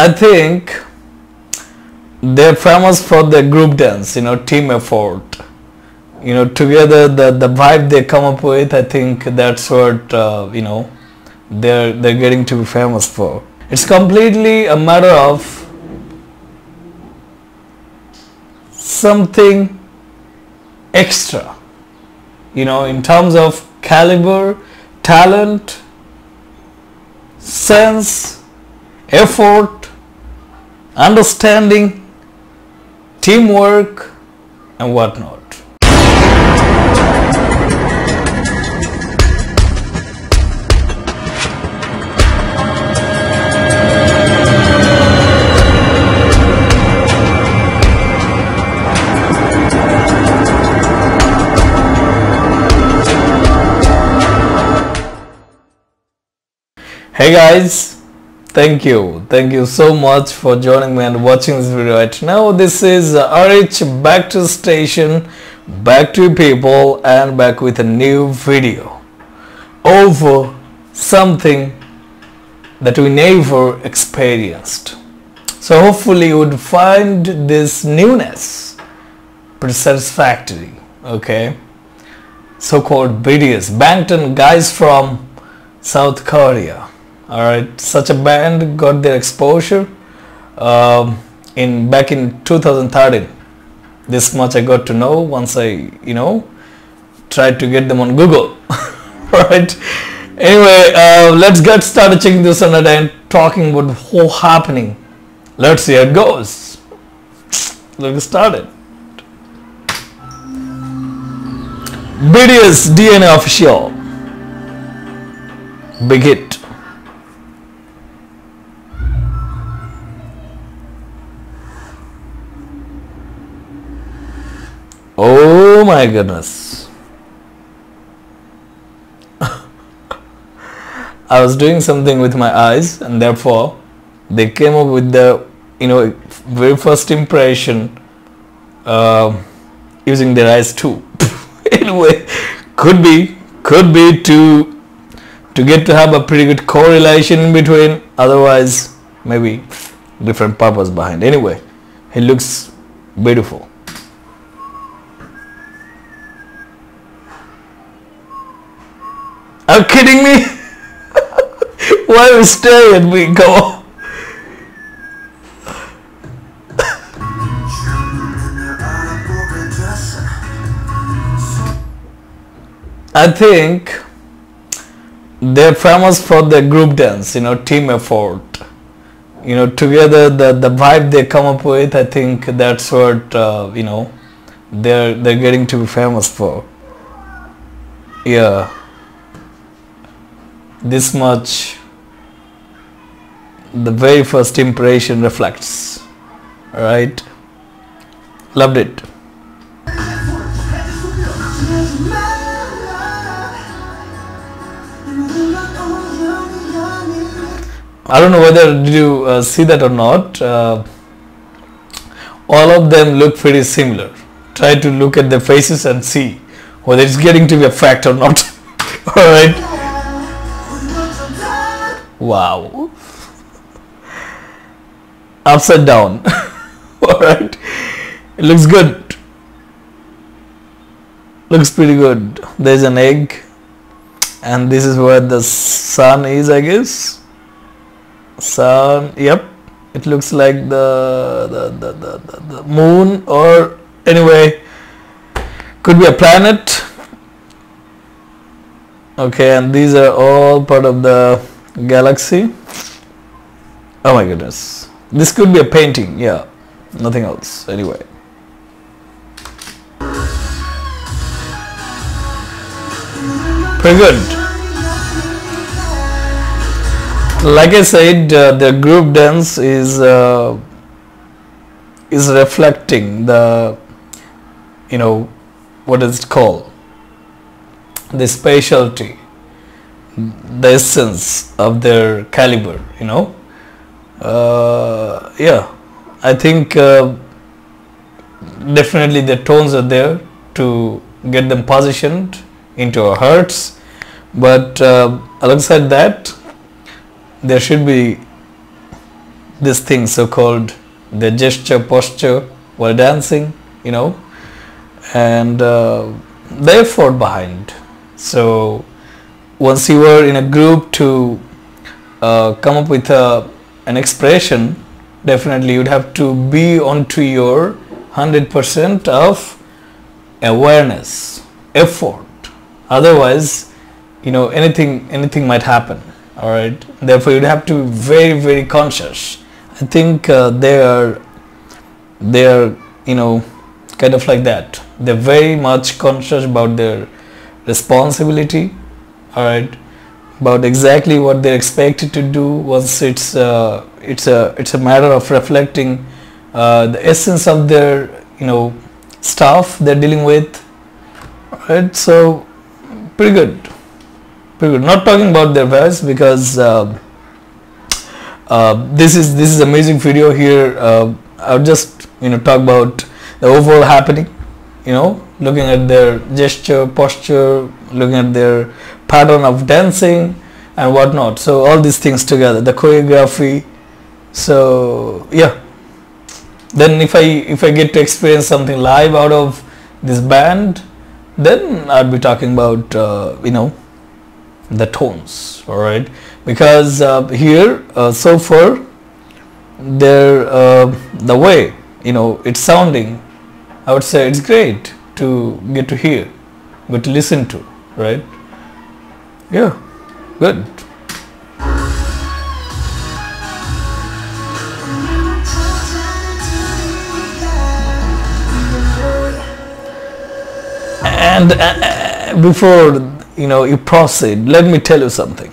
I think they're famous for their group dance, team effort. Together the vibe they come up with, I think that's what, they're getting to be famous for. It's completely a matter of something extra, in terms of caliber, talent, sense, effort, understanding, teamwork, and whatnot. Hey guys, thank you so much for joining me and watching this video right now. This is RH back to the station, back to you people, and back with a new video over something that we never experienced. So hopefully you would find this newness pretty satisfactory. Okay, so-called BTS, Bangtan guys from South Korea. Alright, such a band got their exposure back in 2013. This much I got to know once I tried to get them on Google. Alright, anyway, let's get started checking this out and talking about what's happening. Let's see how it goes. Let's get started. BTS DNA official, big hit. Oh my goodness. I was doing something with my eyes and therefore they came up with the very first impression using their eyes too. Anyway, could be to get to have a pretty good correlation in between, otherwise maybe different purpose behind. Anyway, he looks beautiful. Are you kidding me? Why are you staring at me? Come on. I think they're famous for their group dance, team effort. Together the vibe they come up with, I think that's what, they're getting to be famous for. Yeah. This much the very first impression reflects. Alright, loved it. I don't know whether did you see that or not. All of them look pretty similar. Try to look at their faces and see whether it's getting to be a fact or not. Alright. Wow. Upside down. Alright. It looks good. Looks pretty good. There's an egg. And this is where the sun is, I guess. Sun. Yep. It looks like the moon, or anyway, could be a planet. Okay, and these are all part of the galaxy. Oh my goodness, this could be a painting. Yeah, nothing else. Anyway, pretty good. Like I said, the group dance is reflecting the, what is it called, the specialty, the essence of their caliber. Yeah, I think definitely the tones are there to get them positioned into our hearts, but alongside that there should be this thing so called the gesture posture while dancing, you know, and the effort behind. So once you were in a group to come up with an expression, definitely you'd have to be onto your 100% of awareness, effort. Otherwise, you know, anything might happen. All right. Therefore, you'd have to be very, very conscious. I think they are, you know, kind of like that. They're very much conscious about their responsibility. All right. About exactly what they're expected to do. Once it's a matter of reflecting the essence of their, you know, stuff they're dealing with. All right. So pretty good. Not talking about their voice, because this is amazing video here. I'll just, you know, talk about the overall happening, you know, looking at their gesture, posture, looking at their pattern of dancing and whatnot. So all these things together, the choreography. So yeah, then if I get to experience something live out of this band, then I'll be talking about you know, the tones. All right, because here so far the way, you know, it's sounding, I would say it's great to get to hear, but to listen to, right? Yeah, good. And before, you know, you proceed, let me tell you something.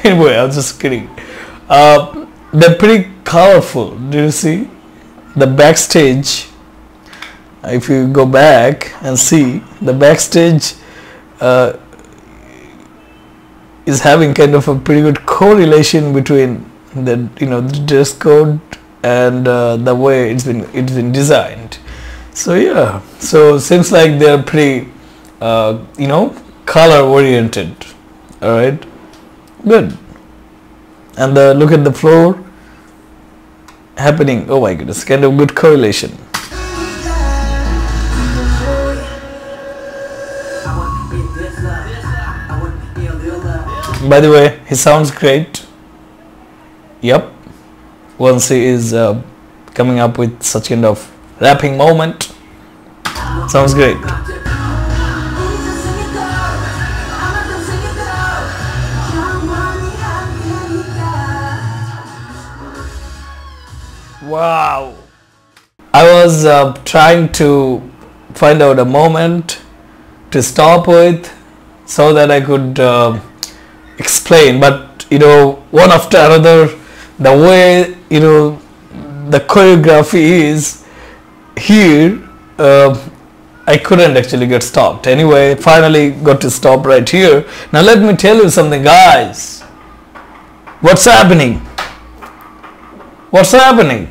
Anyway, I was just kidding. They're pretty colorful. Do you see the backstage? If you go back and see, the backstage is having kind of a pretty good correlation between the, you know, the dress code and the way it's been designed. So yeah, so seems like they're pretty you know, color oriented. All right, good. And look at the floor happening. Oh my goodness, kind of good correlation. By the way, he sounds great. Yep, once he is coming up with such kind of rapping moment, sounds great. Wow. I was trying to find out a moment to stop with so that I could explain, but you know, one after another, the way, you know, the choreography is here, I couldn't actually get stopped. Anyway, finally got to stop right here. Now let me tell you something, guys. What's happening? What's happening?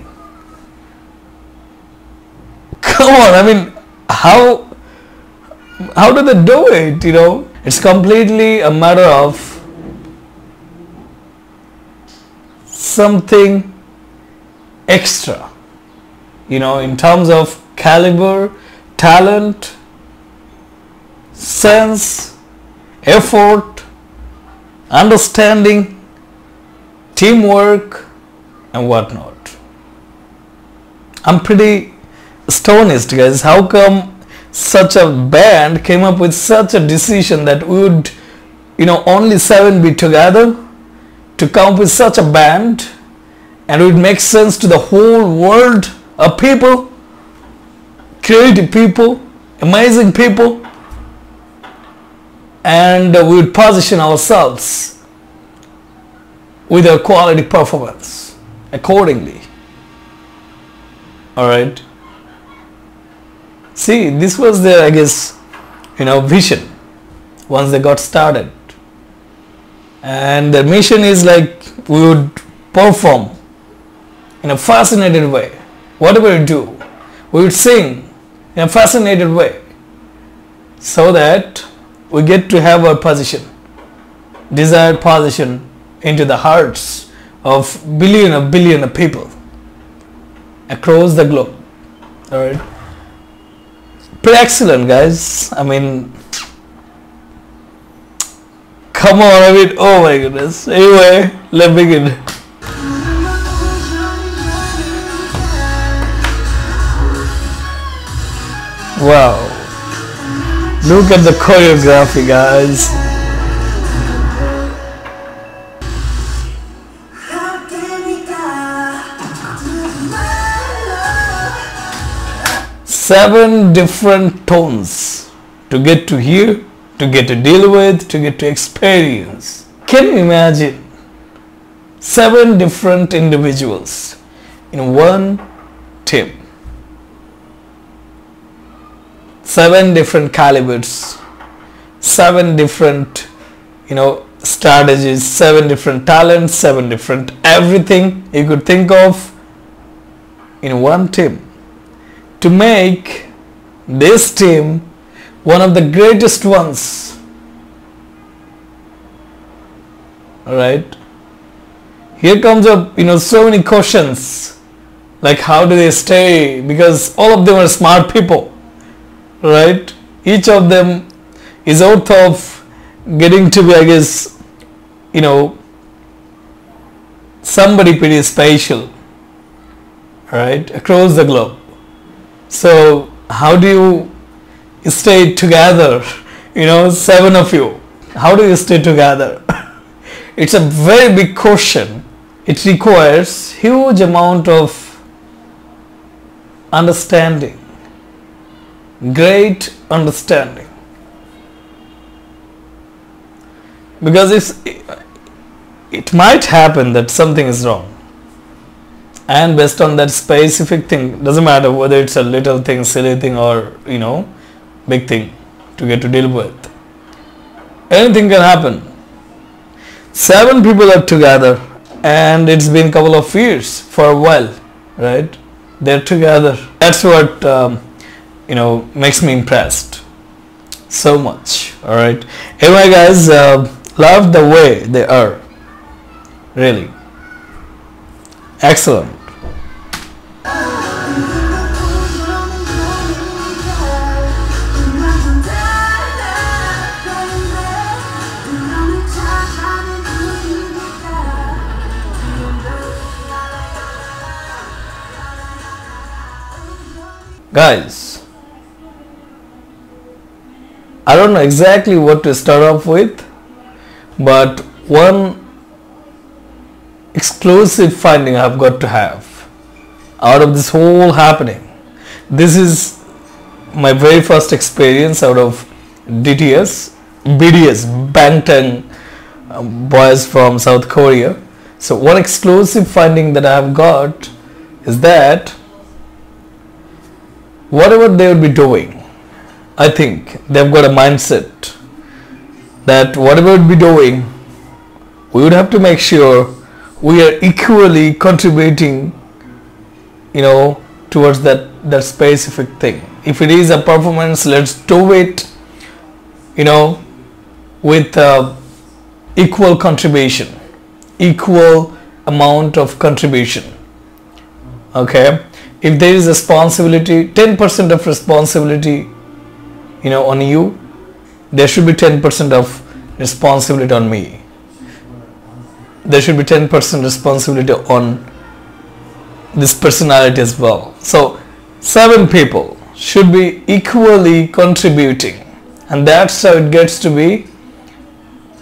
Come on, I mean, how do they do it, you know? It's completely a matter of something extra, you know, in terms of caliber, talent, sense, effort, understanding, teamwork and whatnot. I'm pretty astonished, guys. How come such a band came up with such a decision that we would, you know, only 7 be together to come up with such a band, and it would make sense to the whole world of people, creative people, amazing people, and we would position ourselves with a quality performance accordingly. All right. See, this was their, I guess, you know, vision once they got started, and their mission is like, we would perform in a fascinated way. Whatever we do, we would sing in a fascinated way, so that we get to have our position, desired position into the hearts of billion of people across the globe. All right, pretty excellent, guys. I mean, come on, I mean, oh my goodness. Anyway, let's begin. Wow, look at the choreography, guys. Seven different tones to get to hear, to get to deal with, to get to experience. Can you imagine 7 different individuals in one team? 7 different calibers, 7 different, strategies, 7 different talents, 7 different everything you could think of in one team, to make this team one of the greatest ones. All right, here comes up so many questions, like how do they stay, because all of them are smart people, right? Each of them is out of getting to be, I guess, somebody pretty special, right, across the globe. So how do you stay together, 7 of you? How do you stay together? It's a very big question. It requires huge amount of understanding, great understanding, because it might happen that something is wrong, and based on that specific thing, doesn't matter whether it's a little thing, silly thing, or big thing to get to deal with, anything can happen. 7 people are together, and it's been a couple of years, for a while, right? They're together. That's what makes me impressed so much. All right, anyway, guys, love the way they are, really excellent. Guys, I don't know exactly what to start off with, but one exclusive finding I've got to have out of this whole happening. This is my very first experience out of BTS, Bangtan boys from South Korea. So one exclusive finding that I have got is that whatever they will be doing, I think they've got a mindset that whatever we'll be doing, we would have to make sure we are equally contributing, towards that specific thing. If it is a performance, let's do it, with equal contribution, equal amount of contribution. Okay, if there is responsibility, 10% of responsibility, on you, there should be 10% of responsibility on me. There should be 10% responsibility on this personality as well. So 7 people should be equally contributing, and that's how it gets to be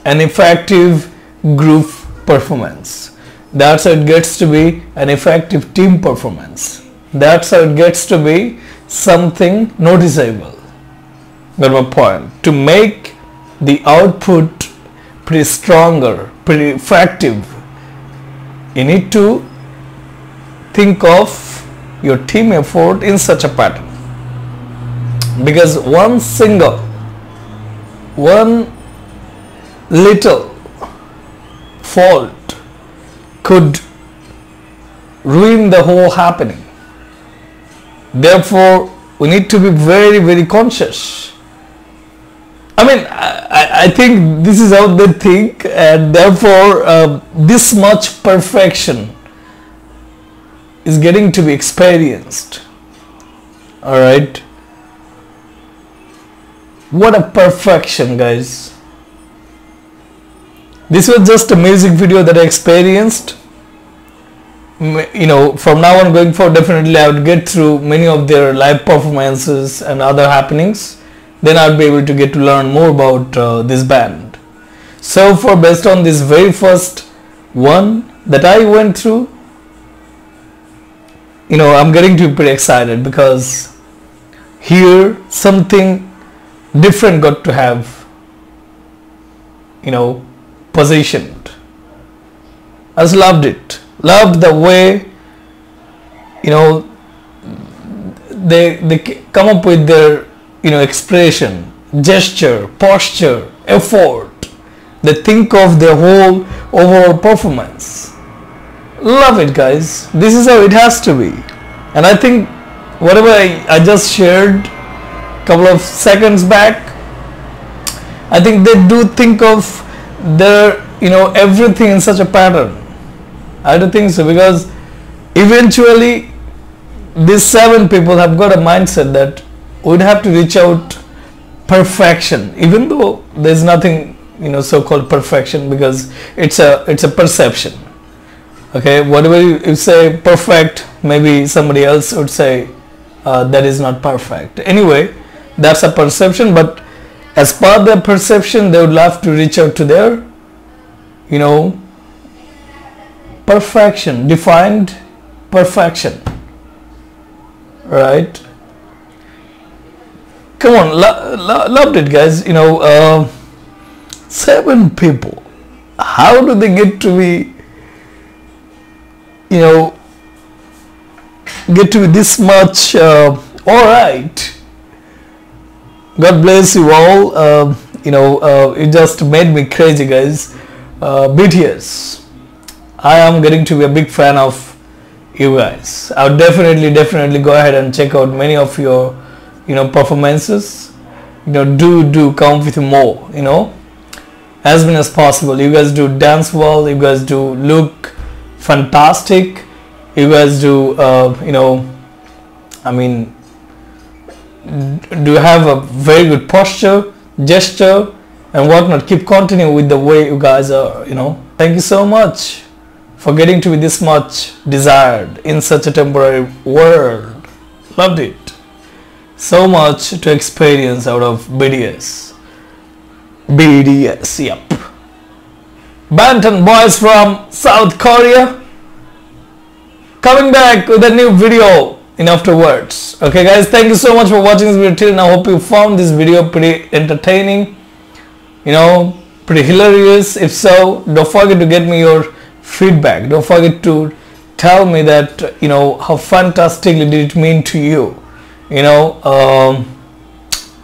an effective group performance. That's how it gets to be an effective team performance. That's how it gets to be something noticeable. Got my point? To make the output pretty stronger, pretty effective, you need to think of your team effort in such a pattern. Because one little fault could ruin the whole happening. Therefore, we need to be very, very conscious. I mean, I think this is how they think, and therefore this much perfection is getting to be experienced. Alright, what a perfection, guys. This was just a music video that I experienced. You know, from now on going forward, definitely I would get through many of their live performances and other happenings. Then I would be able to get to learn more about this band. So for based on this very first one that I went through, you know, I'm getting to be pretty excited, because here something different got to have, you know, positioned. I just loved it. Loved the way, you know, they come up with their, you know, expression, gesture, posture, effort. They think of their whole overall performance. Love it, guys. This is how it has to be. And I think whatever I just shared a couple of seconds back, I think they do think of their, you know, everything in such a pattern. I do think so, because eventually these 7 people have got a mindset that would have to reach out perfection, even though there's nothing, you know, so-called perfection, because it's a perception. Okay, whatever you say perfect, maybe somebody else would say that is not perfect. Anyway, that's a perception, but as part of their perception, they would love to reach out to their, you know, perfection, defined perfection, right? Come on, loved it, guys. You know, 7 people. How do they get to be, you know, get to be this much? All right. God bless you all. You know, it just made me crazy, guys. BTS. I am getting to be a big fan of you guys. I would definitely go ahead and check out many of your, you know, performances. You know, do come with more, you know, as many as possible. You guys do dance well. You guys do look fantastic. You guys do, you know, I mean, do have a very good posture, gesture, and whatnot. Keep continuing with the way you guys are, you know. Thank you so much for getting to be this much desired in such a temporary world. Loved it. So much to experience out of BTS. BTS, yep. Bantan boys from South Korea coming back with a new video in afterwards. Okay, guys, thank you so much for watching this video till now. Hope you found this video pretty entertaining, you know, pretty hilarious. If so, don't forget to get me your feedback. Don't forget to tell me that, you know, how fantastically did it mean to you. You know,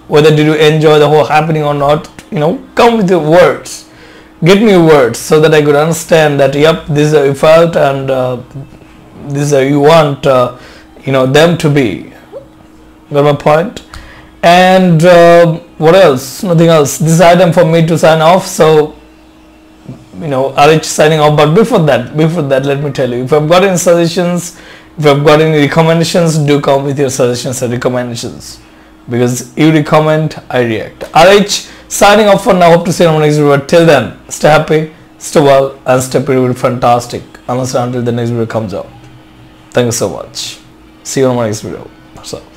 whether did you enjoy the whole happening or not. You know, come with your words. Get me words so that I could understand that, yep, this is how you felt, and this is how you want, you know, them to be. Got my point? And what else? Nothing else. This is item for me to sign off. So, you know, RH signing off. But before that, let me tell you, if I've got any suggestions, if I've got any recommendations, do come with your suggestions and recommendations, because you recommend, I react. RH signing off for now. Hope to see you on the next video. Till then, stay happy, stay well, and stay pretty fantastic. Unless until the next video comes out. Thank you so much. See you on my next video. What's up?